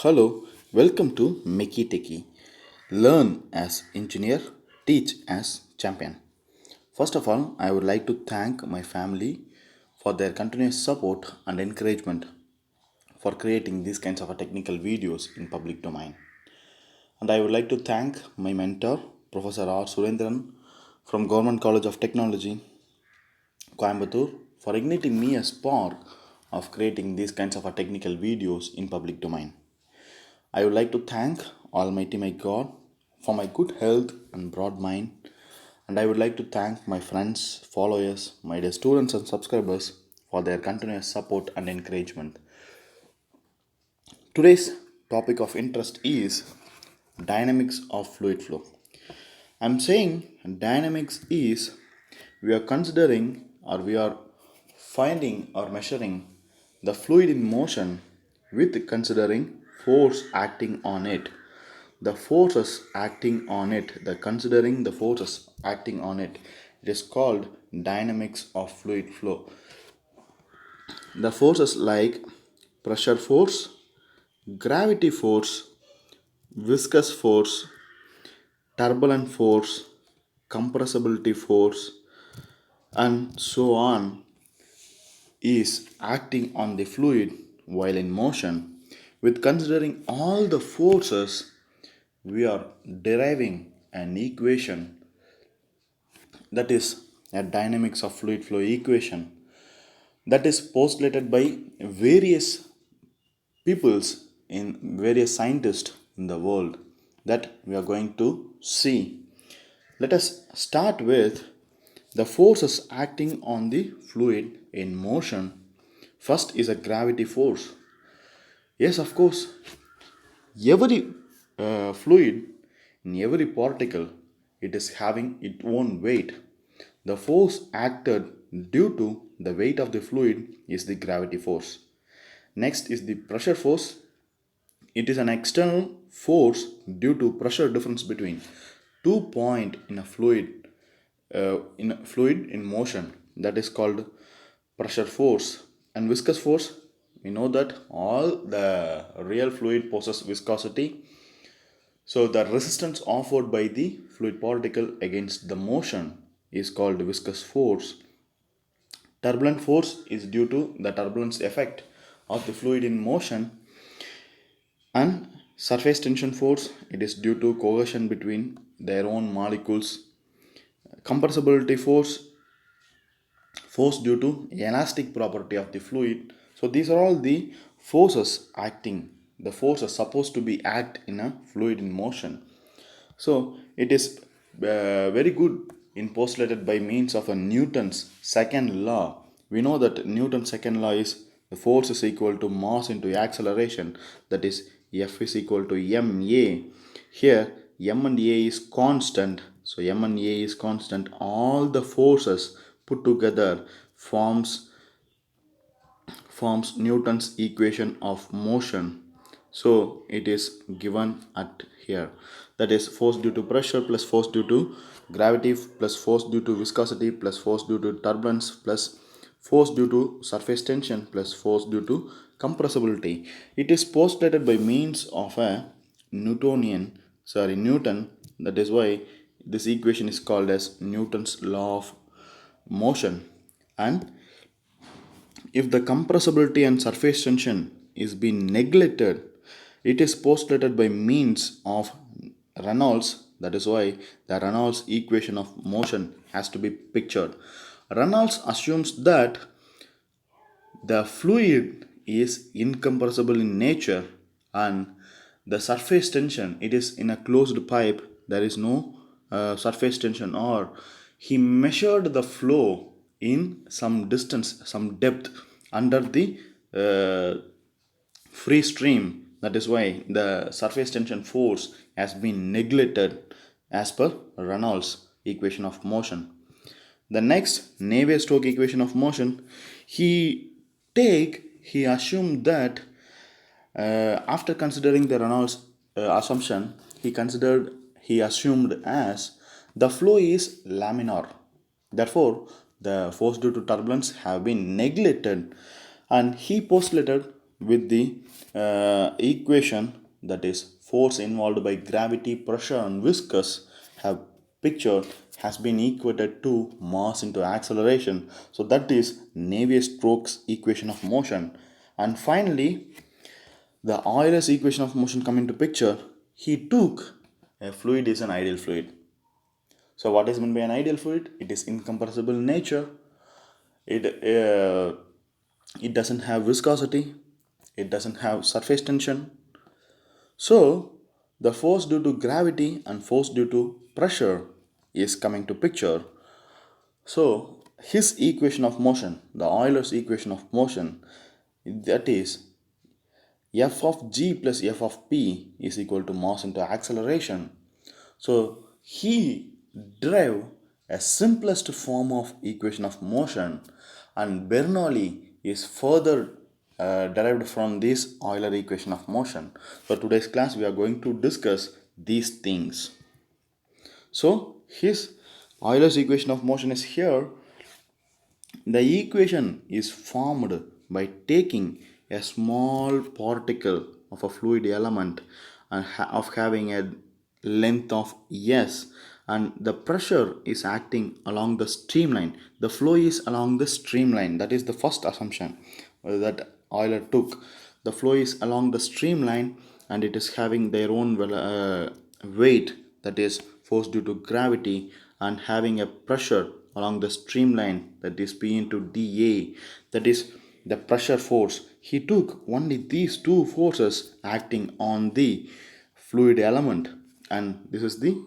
Hello, welcome to Mickey Techie. Learn as engineer, teach as champion. First of all, I would like to thank my family for their continuous support and encouragement for creating these kinds of technical videos in public domain. And I would like to thank my mentor, Professor R. Surendran from Government College of Technology, Coimbatore, for igniting me a spark of creating these kinds of technical videos in public domain. I would like to thank Almighty my God for my good health and broad mind, and I would like to thank my friends, followers, my dear students and subscribers for their continuous support and encouragement. Today's topic of interest is dynamics of fluid flow. I'm saying dynamics is we are considering or we are finding or measuring the fluid in motion with considering force acting on it. The forces acting on it, the considering the forces acting on it. It is called dynamics of fluid flow. The forces like pressure force, gravity force, viscous force, turbulent force, compressibility force, and so on is acting on the fluid while in motion. With considering all the forces, we are deriving an equation that is a dynamics of fluid flow equation that is postulated by various peoples in various scientists in the world that we are going to see. Let us start with the forces acting on the fluid in motion. First is a gravity force. Yes, of course, every fluid in every particle it is having its own weight. The force acted due to the weight of the fluid is the gravity force. Next is the pressure force. It is an external force due to pressure difference between two points in a fluid in motion, that is called pressure force. And viscous force, we know that all the real fluid possess viscosity, so the resistance offered by the fluid particle against the motion is called viscous force. Turbulent force is due to the turbulence effect of the fluid in motion, and surface tension force, it is due to cohesion between their own molecules. Compressibility force due to elastic property of the fluid. So these are all the forces acting, the forces supposed to be act in a fluid in motion. So it is very good in postulated by means of a Newton's second law. We know that Newton's second law is the force is equal to mass into acceleration, that is F is equal to ma. Here m and a is constant, so m and a is constant. All the forces put together forms Newton's equation of motion. So it is given at here, that is force due to pressure plus force due to gravity plus force due to viscosity plus force due to turbulence plus force due to surface tension plus force due to compressibility. It is postulated by means of a Newton. That is why this equation is called as Newton's law of motion. And if the compressibility and surface tension is being neglected, it is postulated by means of Reynolds. That is why the Reynolds equation of motion has to be pictured. Reynolds assumes that the fluid is incompressible in nature, and the surface tension, it is in a closed pipe, there is no surface tension, or he measured the flow in some distance, some depth under the uh, free stream. That is why the surface tension force has been neglected as per Reynolds equation of motion. The next Navier-Stokes equation of motion, he assumed that after considering the Reynolds assumption, he assumed as the flow is laminar. Therefore, the force due to turbulence have been neglected, and he postulated with the equation, that is force involved by gravity, pressure and viscous, have pictured, has been equated to mass into acceleration. So that is Navier-Stokes equation of motion. And finally, the Euler's equation of motion come into picture. He took a fluid is an ideal fluid. So what is meant by an ideal fluid? It is incompressible in nature. It doesn't have viscosity. It doesn't have surface tension. So the force due to gravity and force due to pressure is coming to picture. So his equation of motion, the Euler's equation of motion, that is f of g plus f of p is equal to mass into acceleration. So he derived a simplest form of equation of motion, and Bernoulli is further derived from this Euler equation of motion. So today's class we are going to discuss these things. So his Euler's equation of motion is here. The equation is formed by taking a small particle of a fluid element and of having a length of s, and the pressure is acting along the streamline. The flow is along the streamline. That is the first assumption that Euler took. The flow is along the streamline and it is having their own weight, that is force due to gravity, and having a pressure along the streamline, that is P into dA, that is the pressure force. He took only these two forces acting on the fluid element, and this is the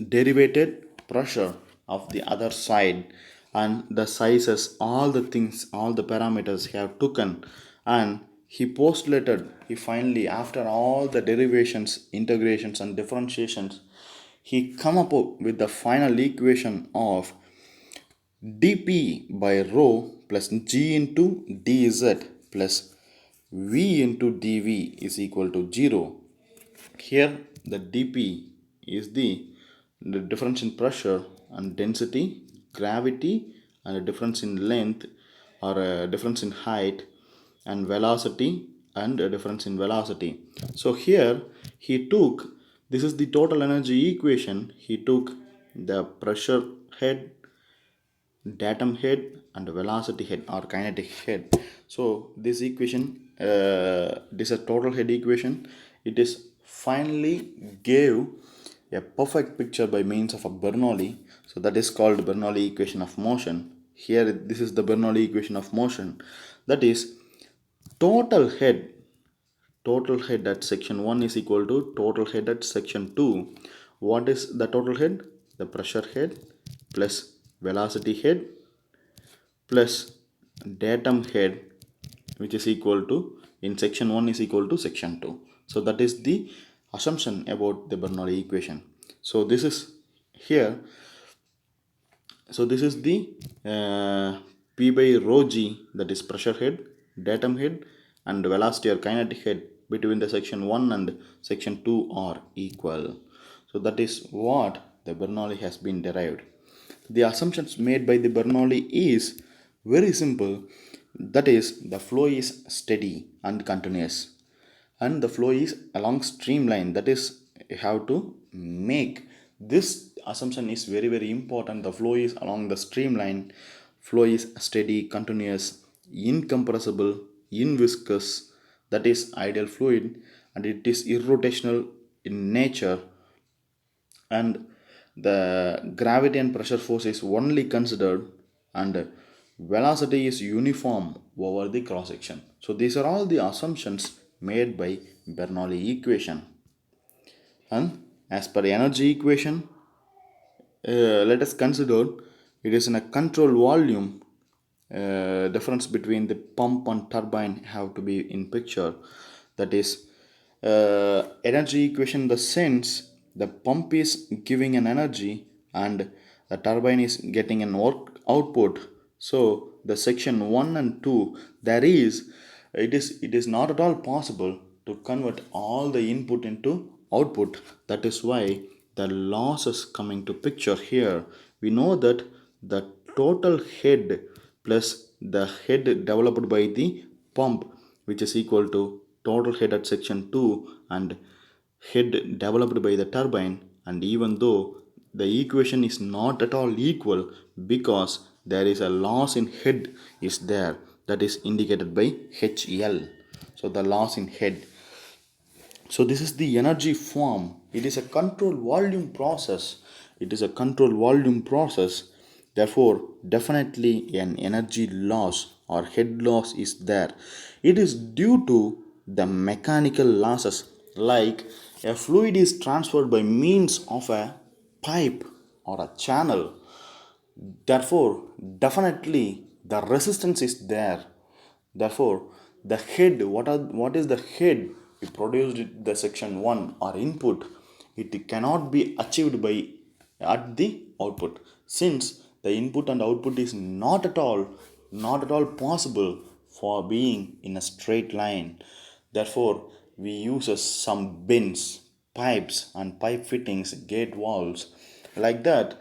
derivated pressure of the other side, and the sizes, all the things, all the parameters he have taken, and he postulated, he finally, after all the derivations, integrations and differentiations, he come up with the final equation of dp by rho plus g into dz plus v into dv is equal to 0. Here the dp is the difference in pressure and density, gravity, and a difference in length or a difference in height, and velocity and a difference in velocity. So here he took, this is the total energy equation, he took the pressure head, datum head and velocity head or kinetic head. So this equation, this is a total head equation. It is finally gave a perfect picture by means of a Bernoulli. So that is called Bernoulli equation of motion. Here this is the Bernoulli equation of motion, that is total head, total head at section 1 is equal to total head at section 2. What is the total head? The pressure head plus velocity head plus datum head, which is equal to, in section 1 is equal to section 2. So that is the assumption about the Bernoulli equation. So this is here, so this is the p by rho g, that is pressure head, datum head and velocity or kinetic head between the section 1 and section 2 are equal. So that is what the Bernoulli has been derived. The assumptions made by the Bernoulli is very simple, that is the flow is steady and continuous and the flow is along streamline. That is, you have to make this assumption is very important. The flow is along the streamline, flow is steady, continuous, incompressible, inviscous, that is ideal fluid, and it is irrotational in nature, and the gravity and pressure force is only considered, and velocity is uniform over the cross section. So these are all the assumptions made by Bernoulli equation. And as per energy equation, let us consider it is in a control volume. Difference between the pump and turbine have to be in picture. That is energy equation in the sense the pump is giving an energy and the turbine is getting an work output. So the section 1 and 2, there is, it is not at all possible to convert all the input into output. That is why the losses coming to picture here. We know that the total head plus the head developed by the pump which is equal to total head at section 2 and head developed by the turbine, and even though the equation is not at all equal because there is a loss in head is there, that is indicated by HL. So the loss in head. So this is the energy form. It is a control volume process. It is a control volume process. Therefore, definitely an energy loss or head loss is there. It is due to the mechanical losses, like a fluid is transferred by means of a pipe or a channel. Therefore, definitely the resistance is there. Therefore, the head, what is the head we produced in the section 1 or input, it cannot be achieved by at the output, since the input and output is not at all possible for being in a straight line. Therefore, we use some bends, pipes and pipe fittings, gate valves, like that.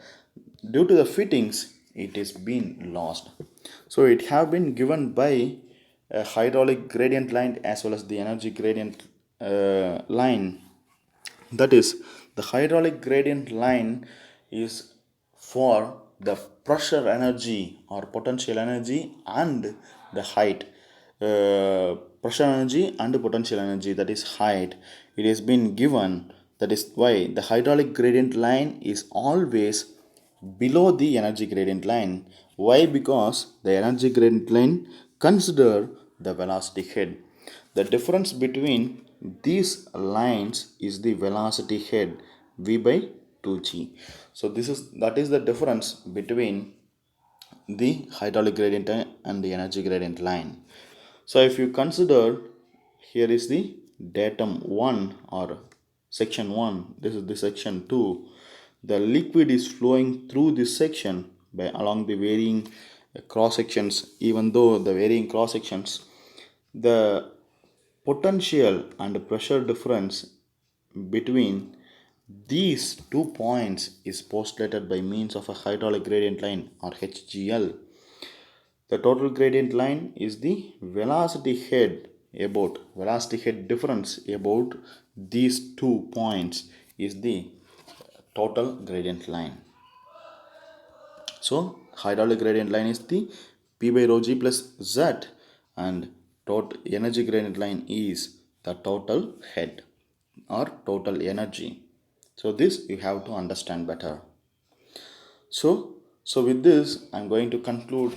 Due to the fittings, it is been lost. So it have been given by a hydraulic gradient line as well as the energy gradient line. That is, the hydraulic gradient line is for the pressure energy or potential energy and the height. Pressure energy and potential energy, that is height, it has been given. That is why the hydraulic gradient line is always below the energy gradient line. Why? Because the energy gradient line consider the velocity head. The difference between these lines is the velocity head v by 2g. So that is the difference between the hydraulic gradient and the energy gradient line. So if you consider, here is the datum 1 or section 1, this is the section 2. The liquid is flowing through this section by along the varying cross sections. Even though the varying cross sections, the potential and pressure difference between these 2 points is postulated by means of a hydraulic gradient line or HGL. The total gradient line is the velocity head difference about these 2 points is the total gradient line. So hydraulic gradient line is the P by rho g plus Z, and total energy gradient line is the total head or total energy. So this you have to understand better. So with this, I'm going to conclude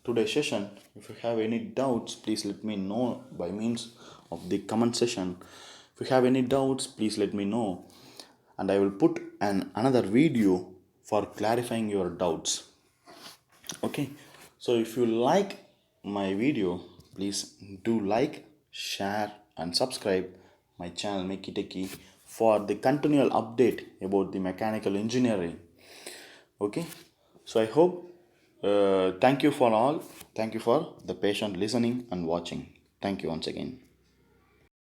today's session. If you have any doubts, please let me know by means of the comment section. If you have any doubts, please let me know, and I will put another video for clarifying your doubts. Okay, so if you like my video, please do like, share and subscribe my channel Makey Techie for the continual update about the mechanical engineering. Okay, so I hope, thank you for the patient listening and watching. Thank you once again.